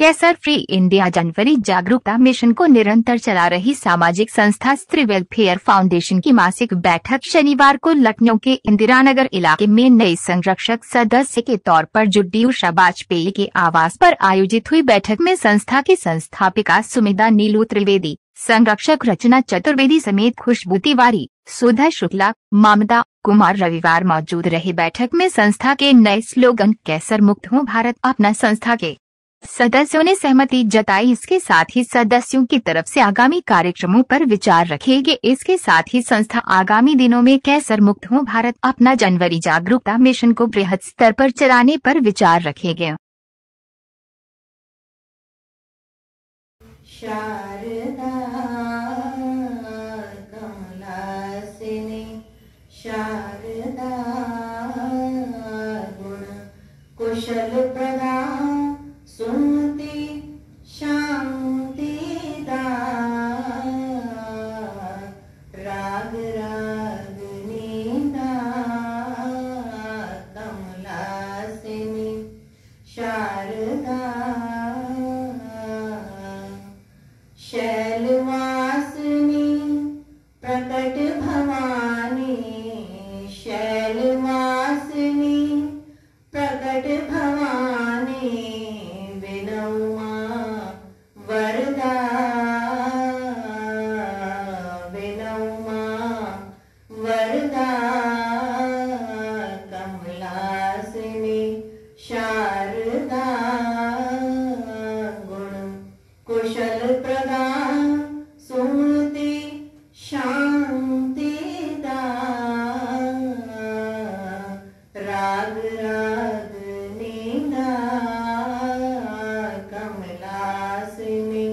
Cancer free India जनवरी जागरूकता mission को निरंतर चला रही सामाजिक संस्था स्त्री वेलफेयर फाउंडेशन की मासिक बैठक शनिवार को लखनऊ के इंदिरानगर इलाके में नई संरक्षक सदस्य के तौर पर जुड़ी उषा वाजपेयी के आवास पर आयोजित हुई। बैठक में संस्था की संस्थापिका सुमिता नीलू त्रिवेदी, संरक्षक रचना चतुर्वेदी समेत खुशबू तिवारी, सुधा शुक्ला, ममता कुमार रविवार मौजूद रहे। बैठक में संस्था के नए स्लोगन कैंसर मुक्त हो भारत अपना संस्था के सदस्यों ने सहमति जताई। इसके साथ ही सदस्यों की तरफ से आगामी कार्यक्रमों पर विचार रखे गए। इसके साथ ही संस्था आगामी दिनों में कैंसर मुक्त हो भारत अपना जनवरी जागरूकता मिशन को बृहद स्तर पर चलाने पर विचार रखे गए। शारदा कमलासिनी शारदा गुण कुशल प्रदा सुमति शांति दा राग रागनी दा कमलासिनी शारदा शैलवासिनी प्रकट भवानी शैलवासिनी प्रकट भवानी विनौमा वरदा विनौमा वरदा कमलासिनी शारदा गुण कुशल प्रदा सुमति शांति दा राग रागनी दा कमलासिनी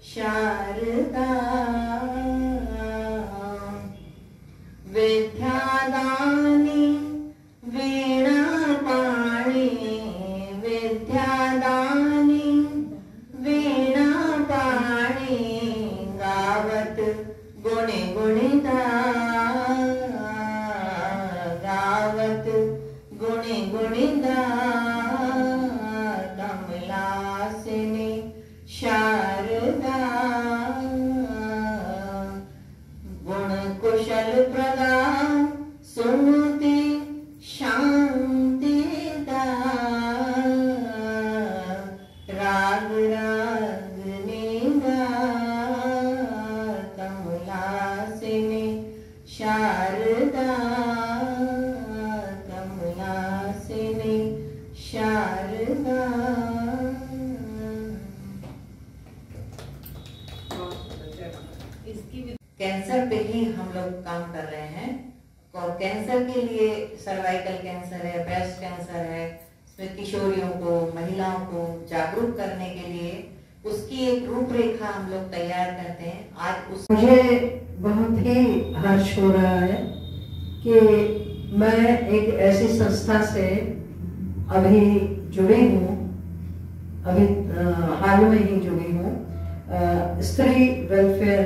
शारदा विद्यादानी वीणा पाणी विद्यादानी वीणा पाणी गावत गुणे गुणिता गावत गुणे गुणिता कमलासिनी शारदा गुण कुशल प्रदा सुमति शांति दा राग रागनी दा कमलासिनी शारदा कमलासिनी शारदा। कैंसर पे ही हम लोग काम कर रहे हैं और कैंसर के लिए सर्वाइकल कैंसर है, ब्रेस्ट कैंसर है, इसमें किशोरियों को महिलाओं को जागरूक करने के लिए उसकी एक रूपरेखा हम लोग तैयार करते हैं। आज मुझे बहुत ही हर्ष हो रहा है कि मैं एक ऐसी संस्था से अभी जुड़ी हूँ, अभी हाल में ही जुड़ी हूँ, स्त्री वेलफेयर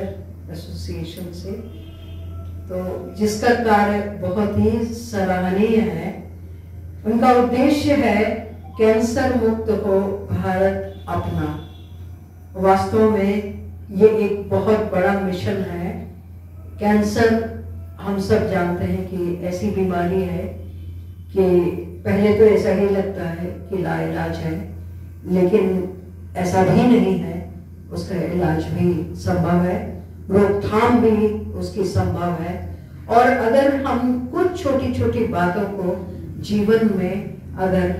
एसोसिएशन से, तो जिसका कार्य बहुत ही सराहनीय है। उनका उद्देश्य है कैंसर मुक्त हो भारत अपना। वास्तव में ये एक बहुत बड़ा मिशन है। कैंसर हम सब जानते हैं कि ऐसी बीमारी है कि पहले तो ऐसा ही लगता है कि लाइलाज है, लेकिन ऐसा भी नहीं है, उसका इलाज भी संभव है, रोकथाम भी उसकी संभव है। और अगर हम कुछ छोटी छोटी बातों को जीवन में अगर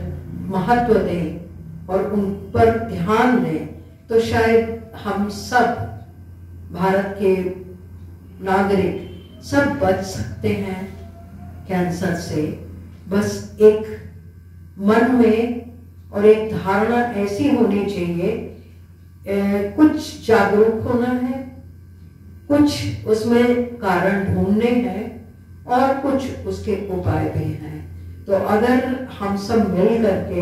महत्व दें और उन पर ध्यान दें तो शायद हम सब भारत के नागरिक सब बच सकते हैं कैंसर से। बस एक मन में और एक धारणा ऐसी होनी चाहिए, कुछ जागरूक होना है, कुछ उसमें कारण ढूंढने हैं और कुछ उसके उपाय भी हैं। तो अगर हम सब मिल करके,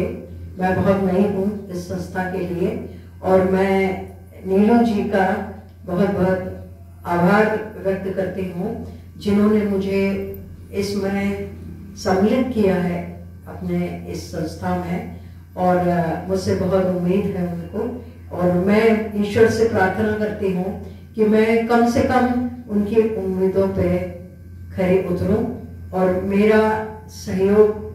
मैं बहुत नई हूँ इस संस्था के लिए और मैं नीलू जी का बहुत बहुत आभार व्यक्त करती हूँ जिन्होंने मुझे इसमें सम्मिलित किया है अपने इस संस्था में। और मुझसे बहुत उम्मीद है उनको, और मैं ईश्वर से प्रार्थना करती हूँ कि मैं कम से कम उनकी उम्मीदों पे खरी उतरूं और मेरा सहयोग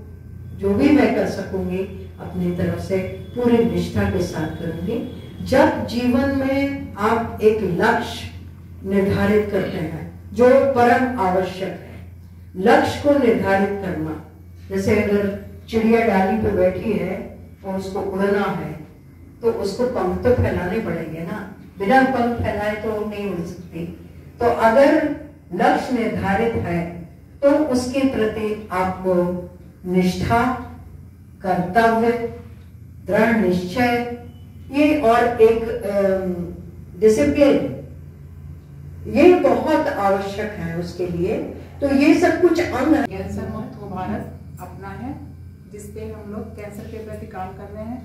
जो भी मैं कर सकूंगी अपनी तरफ से पूरी निष्ठा के साथ करूंगी। जब जीवन में आप एक लक्ष्य निर्धारित करते हैं जो परम आवश्यक है, लक्ष्य को निर्धारित करना, जैसे अगर चिड़िया डाली पे बैठी है और उसको उड़ना है तो उसको पंख तो फैलाने पड़ेंगे ना, बिना पंख फैलाए तो नहीं उड़ सकती। तो अगर लक्ष्य निर्धारित है तो उसके प्रति आपको निष्ठा, कर्तव्य, दृढ़ निश्चय, ये और एक डिसिप्लिन, ये बहुत आवश्यक है उसके लिए। तो ये सब कुछ अंग है। कैंसर मुक्त हो भारत अपना है, जिसपे हम लोग कैंसर के प्रति काम कर रहे हैं,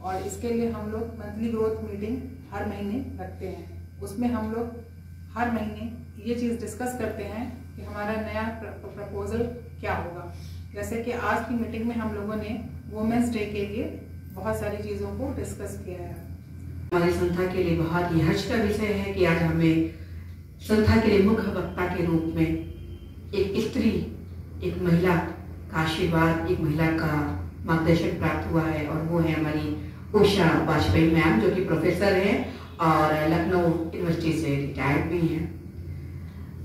और इसके लिए हम लोग मंथली ग्रोथ मीटिंग हर महीने रखते हैं। उसमें हम लोग हर महीने ये चीज़ डिस्कस करते हैं कि हमारा नया प्रपोजल क्या होगा। जैसे कि आज की मीटिंग में हम लोगों ने वुमेन्स डे के लिए बहुत सारी चीज़ों को डिस्कस किया है। हमारी संस्था के लिए बहुत ही हर्ष का विषय है कि आज हमें संस्था के लिए मुख्य वक्ता के रूप में एक स्त्री, एक महिला का आशीर्वाद, एक महिला का मार्गदर्शन प्राप्त हुआ है, और वो है हमारी उषा वाजपेयी मैम, जो कि प्रोफेसर हैं और लखनऊ यूनिवर्सिटी से रिटायर्ड भी हैं।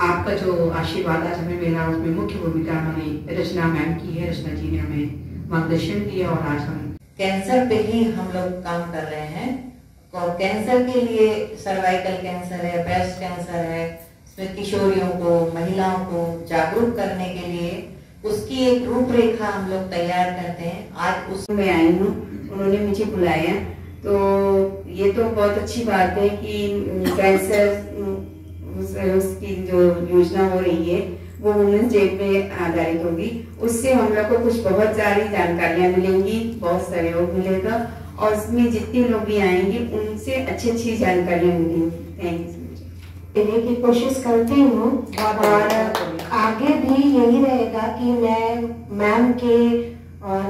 आपका जो आशीर्वाद आज हमें मिला उसमें मुख्य भूमिका हमारी रचना मैम की है। रचना जी ने हमें मार्गदर्शन दिया और आज हम कैंसर पे ही हम लोग काम कर रहे हैं। और कैंसर के लिए सर्वाइकल कैंसर है, ब्रेस्ट कैंसर है, इसमें किशोरियों को, महिलाओं को जागरूक करने के लिए उसकी एक रूपरेखा हम लोग तैयार करते हैं। आज उसमें आई हूँ, उन्होंने मुझे बुलाया, तो ये तो बहुत अच्छी बात है कि कैंसर उसकी जो योजना हो रही है वो वुमेन्स डे पे आधारित होगी। उससे हम लोग को कुछ बहुत सारी जानकारियां मिलेंगी, बहुत सहयोग मिलेगा, और उसमें जितने लोग भी आएंगे उनसे अच्छी अच्छी जानकारियां मिलेंगी। Thank you. देने की कोशिश करती हूँ, और आगे भी यही रहेगा कि मैं मैम के और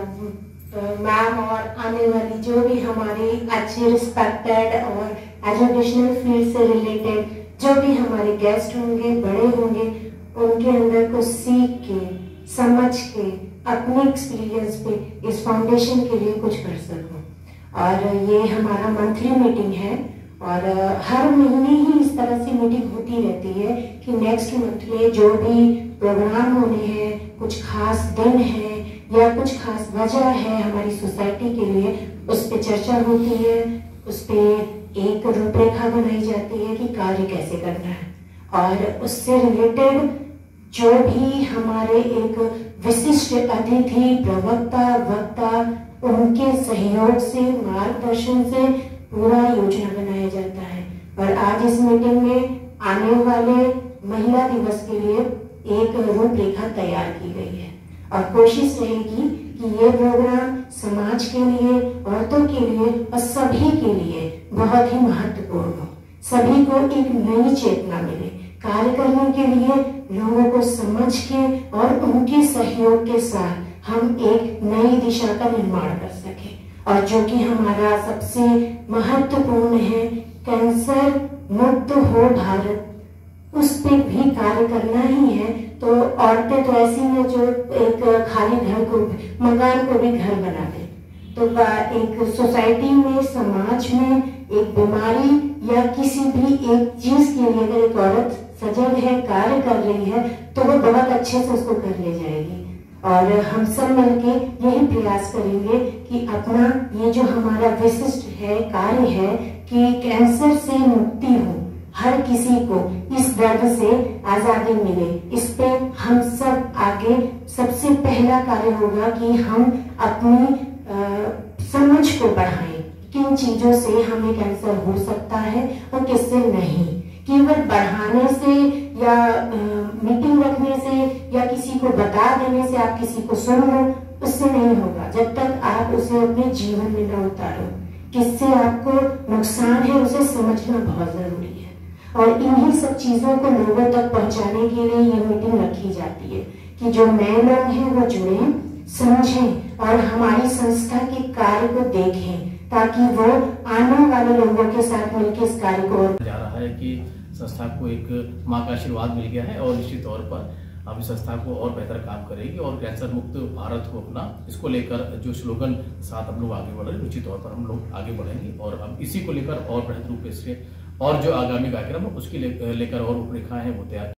मैम और आने वाली जो भी हमारी अच्छी रिस्पेक्टेड और एजुकेशनल फील्ड से रिलेटेड जो भी हमारे गेस्ट होंगे, बड़े होंगे, उनके अंदर को सीख के, समझ के, अपने एक्सपीरियंस पे इस फाउंडेशन के लिए कुछ कर सकूं। और ये हमारा मंथली मीटिंग है, और हर महीने ही इस तरह से मीटिंग होती रहती है कि नेक्स्ट मंथ में जो भी प्रोग्राम होने हैं, कुछ खास दिन है या कुछ खास वजह है हमारी सोसाइटी के लिए, उस पर चर्चा होती है, उस पर एक रूपरेखा बनाई जाती है कि कार्य कैसे करना है। और उससे रिलेटेड जो भी हमारे एक विशिष्ट अतिथि, प्रवक्ता, वक्ता, उनके सहयोग से, मार्गदर्शन से पूरा योजना बनाया जाता है। और आज इस मीटिंग में आने वाले महिला दिवस के लिए एक रूपरेखा तैयार की गई है, और कोशिश रहेगी कि ये प्रोग्राम समाज के लिए, औरतों के लिए और सभी के लिए बहुत ही महत्वपूर्ण हो। सभी को एक नई चेतना मिले, कार्य करने के लिए लोगों को समझ के और उनके सहयोग के साथ हम एक नई दिशा का निर्माण कर सके। और जो कि हमारा सबसे महत्वपूर्ण है, कैंसर मुक्त हो भारत, उस पे भी कार्य करना ही है। तो औरतें तो ऐसी हैं जो एक खाली घर को, मकान को भी घर बना दे। तो एक सोसाइटी में, समाज में एक बीमारी या किसी भी एक चीज के लिए अगर एक औरत सजग है, कार्य कर रही है, तो वो बहुत अच्छे से उसको कर ले जाएगी। और हम सब मिलके यही प्रयास करेंगे कि अपना ये जो हमारा विशिष्ट है, कार्य है कि कैंसर से मुक्ति हो, हर किसी को इस दर्द से आजादी मिले। इस पे हम सब आगे सबसे पहला कार्य होगा कि हम अपनी समझ को बढ़ाएं, किन चीजों से हमें कैंसर हो सकता है और किससे नहीं। केवल बढ़ाने से या मीटिंग रखने से या किसी को बता देने से, आप किसी को सुन लो, उससे नहीं होगा जब तक आप उसे अपने जीवन में न उतारो। किससे आपको नुकसान है उसे समझना बहुत जरूरी है, और इन्हीं सब चीजों को लोगों तक पहुंचाने के लिए ये मीटिंग रखी जाती है कि जो नए लोग हैं वो जुड़े, समझें और हमारी संस्था के कार्य को देखें, ताकि वो आने वाले लोगों के साथ मिलकर इस कार्य को जा रहा है कि संस्था को एक माँ का आशीर्वाद मिल गया है और निश्चित तौर पर अब इस संस्था को और बेहतर काम करेगी और कैंसर मुक्त भारत को अपना इसको लेकर जो स्लोगन साथ हम लोग आगे बढ़े, निश्चित तौर पर हम लोग आगे बढ़ेंगे और अब इसी को लेकर और बेहतर रूप से और जो आगामी कार्यक्रम उसके लेकर और रूपरेखा है वो तैयार